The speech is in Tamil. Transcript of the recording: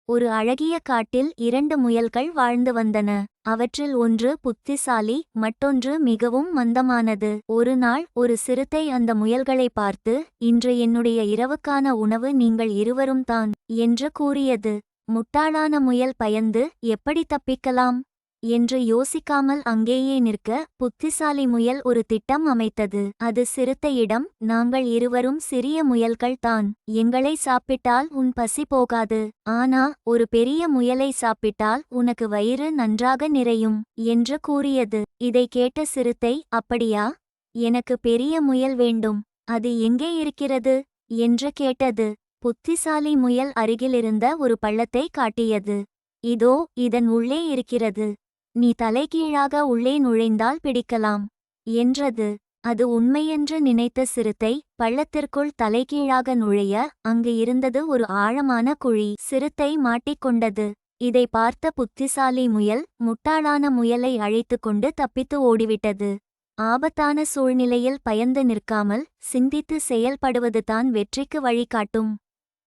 ஒரு அழகிய காட்டில் 2 முயல்கள் வாழ்ந்து வந்தன. அவற்றில் ஒன்று புத்திசாலி, மற்றொன்று மிகவும் மந்தமானது. ஒரு நாள் ஒரு சிறுத்தை அந்த முயல்களை பார்த்து, இன்று என்னுடைய இரவுக்கான உணவு நீங்கள் இருவரும் தான் என்று கூறியது. முட்டாளான முயல் பயந்து, எப்படி தப்பிக்கலாம் என்று யோசிக்காமல் அங்கேயே நிற்க, புத்திசாலி முயல் ஒரு திட்டம் அமைத்தது. அது சிறுத்தையிடம், நாங்கள் இருவரும் சிறிய முயல்கள் தான். எங்களை சாப்பிட்டால் உன் பசி போகாது. ஆனா ஒரு பெரிய முயலை சாப்பிட்டால் உனக்கு வயிறு நன்றாக நிறையும் என்று கூறியது. இதை கேட்ட சிறுத்தை, அப்படியா? எனக்கு பெரிய முயல் வேண்டும். அது எங்கே இருக்கிறது என்று கேட்டது. புத்திசாலி முயல் அருகிலிருந்த ஒரு பள்ளத்தை காட்டியது. இதோ இதன் உள்ளே இருக்கிறது. நீ தலைகீழாக உள்ளே நுழைந்தால் பிடிக்கலாம் என்றது. அது உண்மையென்று நினைத்த சிறுத்தை பள்ளத்திற்குள் தலைகீழாக நுழைய, அங்கு இருந்தது ஒரு ஆழமான குழி. சிறுத்தை மாட்டிக்கொண்டது. இதை பார்த்த புத்திசாலி முயல் முட்டாளான முயலை அழைத்து கொண்டு தப்பித்து ஓடிவிட்டது. ஆபத்தான சூழ்நிலையில் பயந்து நிற்காமல் சிந்தித்து செயல்படுவதுதான் வெற்றிக்கு வழிகாட்டும்.